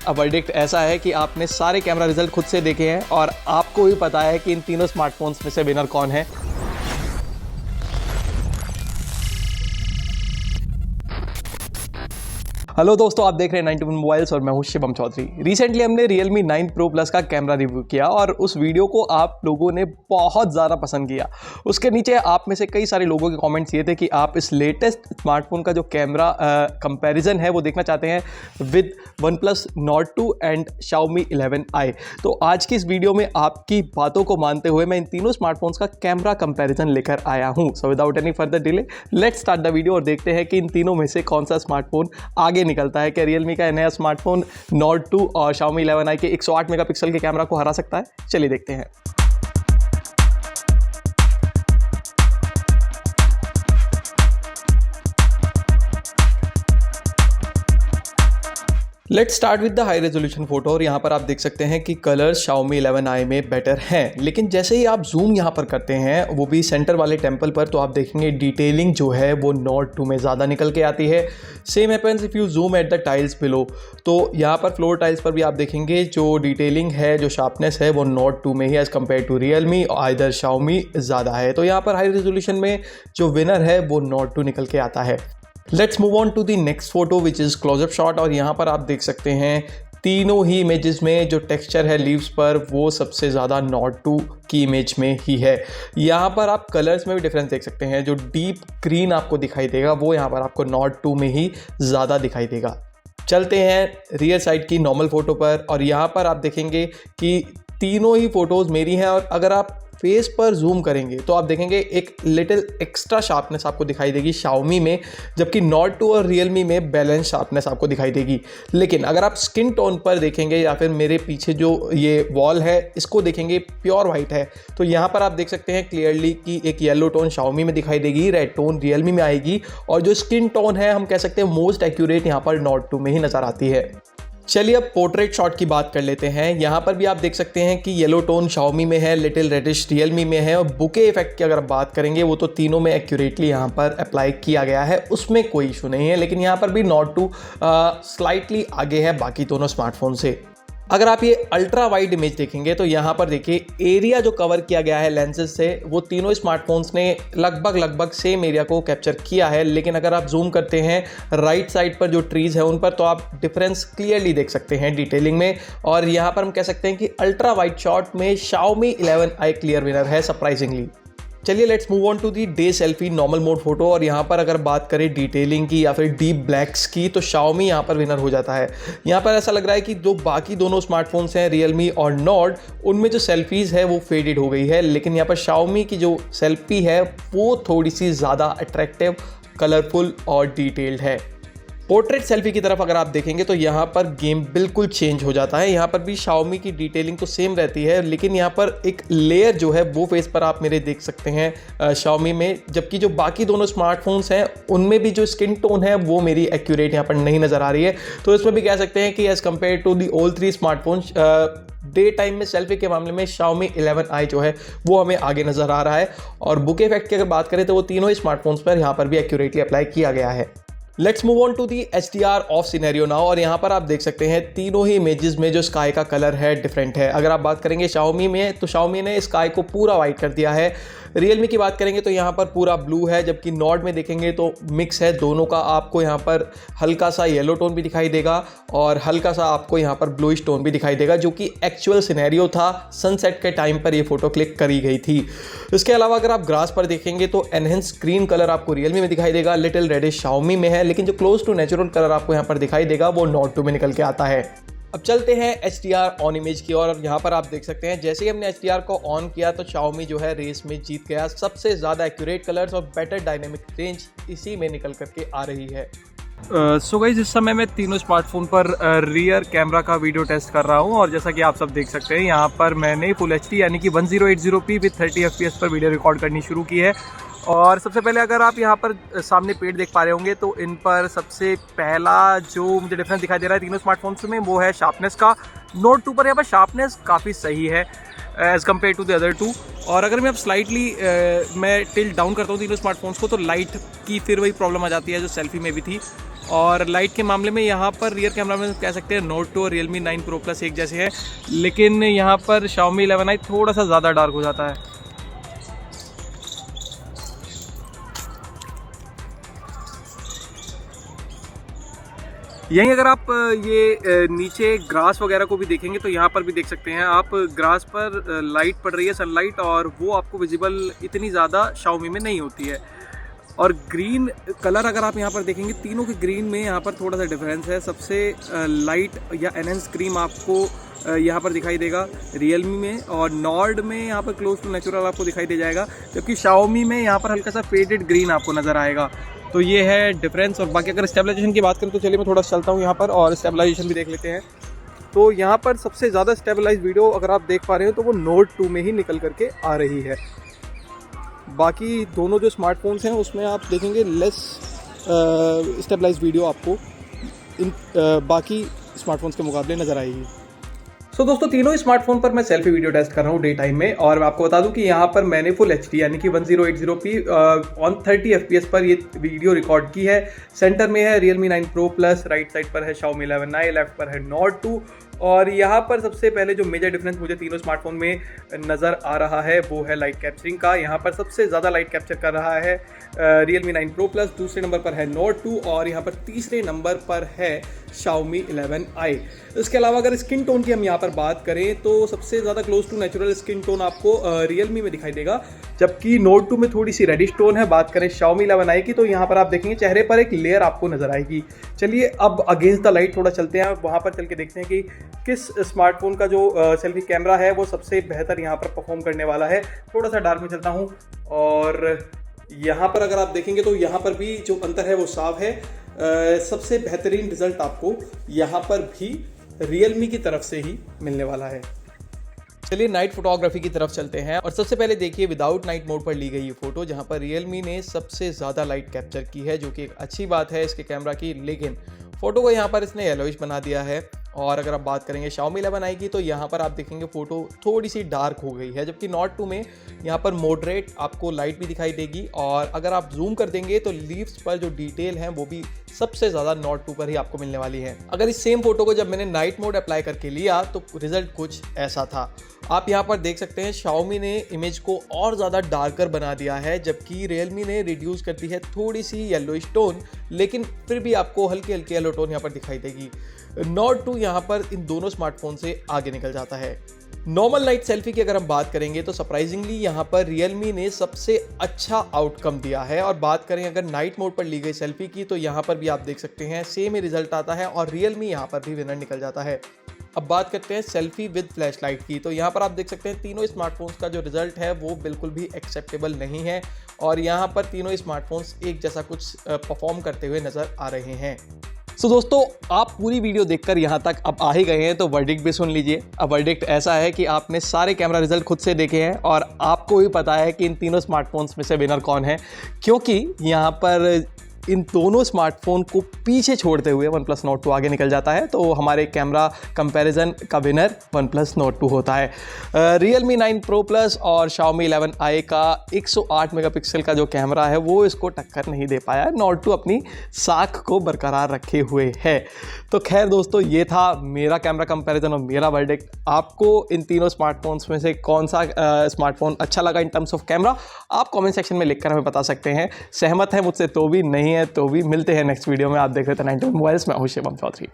अब वर्डिक्ट ऐसा है कि आपने सारे कैमरा रिजल्ट खुद से देखे हैं और आपको भी पता है कि इन तीनों स्मार्टफोन्स में से विनर कौन है। हेलो दोस्तों, आप देख रहे हैं 91 मोबाइल्स और मैं हूं शिवम चौधरी। रिसेंटली हमने Realme 9 Pro Plus का कैमरा रिव्यू किया और उस वीडियो को आप लोगों ने बहुत ज़्यादा पसंद किया। उसके नीचे आप में से कई सारे लोगों के कमेंट्स ये थे कि आप इस लेटेस्ट स्मार्टफोन का जो कैमरा कंपैरिजन है वो देखना चाहते हैं with OnePlus Nord 2 and Xiaomi 11i। तो आज की इस वीडियो में आपकी बातों को मानते हुए मैं इन तीनों स्मार्टफोन्स का कैमरा कंपैरिजन लेकर आया हूँ। So without any further delay let's start the video और देखते हैं कि इन तीनों में से कौन सा स्मार्टफोन आगे निकलता है। क्या Realme का नया स्मार्टफोन Nord 2 और Xiaomi 11i के 108 मेगापिक्सल के कैमरा को हरा सकता है? चलिए देखते हैं। Let's start with the high resolution photo और यहाँ पर आप देख सकते हैं कि कलर्स Xiaomi 11i में बेटर हैं, लेकिन जैसे ही आप जूम यहाँ पर करते हैं वो भी सेंटर वाले टेम्पल पर, तो आप देखेंगे डिटेलिंग जो है वो Nord 2 में ज़्यादा निकल के आती है। Same happens if you zoom at the tiles below, तो यहाँ पर फ्लोर टाइल्स पर भी आप देखेंगे जो डिटेलिंग है, जो शार्पनेस है वो Nord 2 में ही as compare to Realme either Xiaomi ज़्यादा है। तो यहाँ पर हाई रेजोल्यूशन में जो विनर है वो Nord 2 निकल के आता है। Let's move on to the next photo which is close up shot और यहाँ पर आप देख सकते हैं तीनों ही इमेजेस में जो टेक्सचर है लीव्स पर वो सबसे ज़्यादा Nord 2 की इमेज में ही है। यहाँ पर आप कलर्स में भी डिफरेंस देख सकते हैं, जो डीप ग्रीन आपको दिखाई देगा वो यहाँ पर आपको Nord 2 में ही ज़्यादा दिखाई देगा। चलते हैं रियर साइड की नॉर्मल फ़ोटो पर और यहाँ पर आप देखेंगे कि तीनों ही फ़ोटोज़ मेरी हैं और अगर आप फेस पर जूम करेंगे तो आप देखेंगे एक लिटिल एक्स्ट्रा शार्पनेस आपको दिखाई देगी Xiaomi में, जबकि Nord 2 और Realme में बैलेंस शार्पनेस आपको दिखाई देगी। लेकिन अगर आप स्किन टोन पर देखेंगे या फिर मेरे पीछे जो ये वॉल है इसको देखेंगे, प्योर वाइट है, तो यहाँ पर आप देख सकते हैं क्लियरली कि एक येलो टोन Xiaomi में दिखाई देगी, रेड टोन Realme में आएगी और जो स्किन टोन है हम कह सकते हैं मोस्ट एक्यूरेट यहाँ पर Nord 2 में ही नज़र आती है। चलिए अब पोर्ट्रेट शॉट की बात कर लेते हैं। यहाँ पर भी आप देख सकते हैं कि येलो टोन Xiaomi में है, लिटिल रेडिश Realme में है और बुके इफेक्ट की अगर बात करेंगे वो तो तीनों में एक्यूरेटली यहाँ पर अप्लाई किया गया है, उसमें कोई इशू नहीं है। लेकिन यहाँ पर भी Nord 2 स्लाइटली आगे है बाकी दोनों स्मार्टफोन से। अगर आप ये अल्ट्रा वाइड इमेज देखेंगे तो यहाँ पर देखिए एरिया जो कवर किया गया है लेंसेज से वो तीनों स्मार्टफोन्स ने लगभग सेम एरिया को कैप्चर किया है। लेकिन अगर आप जूम करते हैं राइट साइड पर जो ट्रीज़ है उन पर तो आप डिफरेंस क्लियरली देख सकते हैं डिटेलिंग में। और यहाँ पर हम कह सकते हैं कि अल्ट्रा वाइड शॉट में Xiaomi 11i क्लियर विनर है सरप्राइजिंगली। चलिए let's move on to the day selfie normal mode photo और यहाँ पर अगर बात करें डिटेलिंग की या फिर डीप ब्लैक्स की तो Xiaomi यहाँ पर विनर हो जाता है। यहाँ पर ऐसा लग रहा है कि जो बाकी दोनों स्मार्टफोन्स हैं Realme और Nord, उनमें जो सेल्फीज़ है वो फेडेड हो गई है, लेकिन यहाँ पर Xiaomi की जो सेल्फी है वो थोड़ी सी ज़्यादा अट्रैक्टिव, कलरफुल और डिटेल्ड है। पोर्ट्रेट सेल्फी की तरफ अगर आप देखेंगे तो यहाँ पर गेम बिल्कुल चेंज हो जाता है। यहाँ पर भी Xiaomi की डिटेलिंग तो सेम रहती है, लेकिन यहाँ पर एक लेयर जो है वो फेस पर आप मेरे देख सकते हैं Xiaomi में, जबकि जो बाकी दोनों स्मार्टफोन्स हैं उनमें भी जो स्किन टोन है वो मेरी एक्यूरेट यहाँ पर नहीं नज़र आ रही है। तो इसमें भी कह सकते हैं कि as compare to the all three smartphones day time में सेल्फी के मामले में Xiaomi 11i जो है वो हमें आगे नज़र आ रहा है। और बुके इफेक्ट की अगर बात करें तो वो तीनों ही स्मार्टफोन्स पर यहाँ पर भी एक्यूरेटली अप्लाई किया गया है। Let's move on to the HDR off scenario now और यहाँ पर आप देख सकते हैं तीनों ही इमेजेस में जो स्काई का कलर है डिफरेंट है। अगर आप बात करेंगे Xiaomi में तो Xiaomi ने स्काई को पूरा वाइट कर दिया है। Realme की बात करेंगे तो यहाँ पर पूरा ब्लू है, जबकि Nord में देखेंगे तो मिक्स है दोनों का। आपको यहाँ पर हल्का सा येलो टोन भी दिखाई देगा और हल्का सा आपको यहाँ पर ब्लूइश टोन भी दिखाई देगा, जो कि एक्चुअल सिनेरियो था, सनसेट के टाइम पर ये फोटो क्लिक करी गई थी। इसके अलावा अगर आप ग्रास पर देखेंगे तो एनहेंस ग्रीन कलर आपको Realme में दिखाई देगा, लिटिल रेडिश Xiaomi में है, लेकिन जो क्लोज टू नेचुरल कलर आपको यहाँ पर दिखाई देगा वो Nord 2 में निकल के आता है। अब चलते हैं HDR ऑन इमेज की और यहाँ पर आप देख सकते हैं जैसे ही हमने HDR को ऑन किया तो Xiaomi जो है रेस में जीत गया। सबसे ज़्यादा एक्यूरेट कलर्स और बेटर डायनेमिक रेंज इसी में निकल करके आ रही है। सो गाइस इस समय मैं तीनों स्मार्टफोन पर रियर कैमरा का वीडियो टेस्ट कर रहा हूँ और जैसा कि आप सब देख सकते हैं यहाँ पर मैंने फुल HD यानी कि 1080p विद 30 FPS पर वीडियो रिकॉर्ड करनी शुरू की है। और सबसे पहले अगर आप यहाँ पर सामने पेड़ देख पा रहे होंगे तो इन पर सबसे पहला जो मुझे डिफरेंस दिखाई दे रहा है तीनों स्मार्टफोन्स में वो है शार्पनेस का। Nord 2 पर यहाँ पर शार्पनेस काफ़ी सही है as compare to the other two. और अगर मैं अब स्लाइटली मैं टिल्ट डाउन करता हूँ तीनों स्मार्टफोन्स को तो लाइट की फिर वही प्रॉब्लम आ जाती है जो सेल्फी में भी थी। और लाइट के मामले में यहाँ पर रियर कैमरा में कह सकते हैं Note 2 और Realme 9 Pro Plus एक जैसे हैं, लेकिन यहाँ पर Xiaomi 11i थोड़ा सा ज़्यादा डार्क हो जाता है। यहीं अगर आप ये नीचे ग्रास वगैरह को भी देखेंगे तो यहाँ पर भी देख सकते हैं आप, ग्रास पर लाइट पड़ रही है, सनलाइट, और वो आपको विजिबल इतनी ज़्यादा Xiaomi में नहीं होती है। और ग्रीन कलर अगर आप यहाँ पर देखेंगे, तीनों के ग्रीन में यहाँ पर थोड़ा सा डिफरेंस है। सबसे लाइट या एनहेंस क्रीम आपको यहाँ पर दिखाई देगा Realme में, और नॉर्ड में यहाँ पर क्लोज टू नेचुरल आपको दिखाई दे जाएगा, जबकि Xiaomi में यहाँ पर हल्का सा फेडेड ग्रीन आपको नज़र आएगा। तो ये है डिफरेंस। और बाकी अगर स्टेबलाइजेशन की बात करें तो चलिए मैं थोड़ा चलता हूँ यहाँ पर और स्टेबलाइजेशन भी देख लेते हैं। तो यहाँ पर सबसे ज़्यादा स्टेबलाइज वीडियो अगर आप देख पा रहे हो तो वो Note 2 में ही निकल करके आ रही है। बाकी दोनों जो स्मार्टफोन्स हैं उसमें आप देखेंगे लेस स्टेबलाइज वीडियो आपको इन बाकी स्मार्टफोन्स के मुकाबले नज़र आएगी। सो दोस्तों, तीनों स्मार्टफोन पर मैं सेल्फी वीडियो टेस्ट कर रहा हूँ डे टाइम में, और मैं आपको बता दूं कि यहाँ पर मैंने फुल HD यानी कि 1080p ऑन 30 FPS पर ये वीडियो रिकॉर्ड की है। सेंटर में है Realme 9 Pro Plus, right side पर है Xiaomi 11i, लेफ्ट पर है Note 2। और यहाँ पर सबसे पहले जो मेजर डिफरेंस मुझे तीनों स्मार्टफोन में नज़र आ रहा है वो है लाइट कैप्चरिंग का। यहाँ पर सबसे ज़्यादा लाइट कैप्चर कर रहा है Realme 9 Pro Plus, दूसरे नंबर पर है Note 2 और यहाँ पर तीसरे नंबर पर है Xiaomi 11i। इसके अलावा अगर स्किन टोन की हम यहाँ पर बात करें तो सबसे ज़्यादा close to natural skin tone आपको Realme में दिखाई देगा, जबकि Note 2 में थोड़ी सी रेडिश टोन है। बात करें Xiaomi 11i की तो यहाँ पर आप देखेंगे चेहरे पर एक लेयर आपको नज़र आएगी। चलिए अब अगेंस्ट द लाइट थोड़ा चलते हैं, वहाँ पर चल के देखते हैं कि किस स्मार्टफोन का जो सेल्फी कैमरा है वो सबसे बेहतर यहाँ पर परफॉर्म करने वाला है। थोड़ा सा डार्क में चलता हूँ और यहाँ पर अगर आप देखेंगे तो यहाँ पर भी जो अंतर है वो साफ है। सबसे बेहतरीन रिजल्ट आपको यहाँ पर भी Realme की तरफ से ही मिलने वाला है। चलिए नाइट फोटोग्राफी की तरफ चलते हैं और सबसे पहले देखिए विदाउट नाइट मोड पर ली गई ये फोटो, जहां पर Realme ने सबसे ज़्यादा लाइट कैप्चर की है, जो कि एक अच्छी बात है इसके कैमरा की। लेकिन फ़ोटो को यहाँ पर इसने येलोइश बना दिया है। और अगर आप बात करेंगे Xiaomi 11i की तो यहाँ पर आप देखेंगे फ़ोटो थोड़ी सी डार्क हो गई है, जबकि Note 2 में यहाँ पर मॉडरेट आपको लाइट भी दिखाई देगी। और अगर आप जूम कर देंगे तो लीव्स पर जो डिटेल हैं वो भी सबसे ज़्यादा Note 2 पर ही आपको मिलने वाली है। अगर इस सेम फोटो को जब मैंने नाइट मोड अप्लाई करके लिया तो रिजल्ट कुछ ऐसा था। आप यहाँ पर देख सकते हैं Xiaomi ने इमेज को और ज़्यादा डार्कर बना दिया है, जबकि Realme ने रिड्यूस कर दी है थोड़ी सी येलोइश टोन, लेकिन फिर भी आपको हल्की हल्की येलो टोन यहाँ पर दिखाई देगी। Note 2 यहाँ पर इन दोनों स्मार्टफोन से आगे निकल जाता है। नॉर्मल नाइट सेल्फी की अगर हम बात करेंगे तो सरप्राइजिंगली यहाँ पर Realme ने सबसे अच्छा आउटकम दिया है। और बात करें अगर नाइट मोड पर ली गई सेल्फी की तो यहाँ पर भी आप देख सकते हैं सेम ही रिजल्ट आता है और Realme यहाँ पर भी विनर निकल जाता है। अब बात करते हैं सेल्फी विद फ्लैश लाइट की, तो यहाँ पर आप देख सकते हैं तीनों स्मार्टफोन्स का जो रिजल्ट है वो बिल्कुल भी एक्सेप्टेबल नहीं है और यहाँ पर तीनों स्मार्टफोन्स एक जैसा कुछ परफॉर्म करते हुए नज़र आ रहे हैं। सो दोस्तों, आप पूरी वीडियो देखकर यहाँ तक अब आ ही गए हैं तो वर्डिक्ट भी सुन लीजिए। अब वर्डिक्ट ऐसा है कि आपने सारे कैमरा रिजल्ट खुद से देखे हैं और आपको भी पता है कि इन तीनों स्मार्टफोन्स में से विनर कौन है, क्योंकि यहाँ पर इन दोनों स्मार्टफोन को पीछे छोड़ते हुए OnePlus Nord 2 आगे निकल जाता है। तो हमारे कैमरा कंपैरिजन का विनर OnePlus Nord 2 होता है। Realme 9 Pro Plus और Xiaomi 11i का 108 मेगापिक्सल का जो कैमरा है वो इसको टक्कर नहीं दे पाया। Nord 2 अपनी साख को बरकरार रखे हुए है। तो खैर दोस्तों, ये था मेरा कैमरा कंपैरिजन और मेरा वर्डिक्ट। आपको इन तीनों स्मार्टफोन्स में से कौन सा स्मार्टफोन अच्छा लगा इन टर्म्स ऑफ कैमरा, आप कमेंट सेक्शन में लिखकर हमें बता सकते हैं। सहमत है मुझसे तो भी, नहीं है तो भी। मिलते हैं नेक्स्ट वीडियो में। आप देख रहे थे 91 मोबाइल्स, मैं हूं शिवम चौधरी।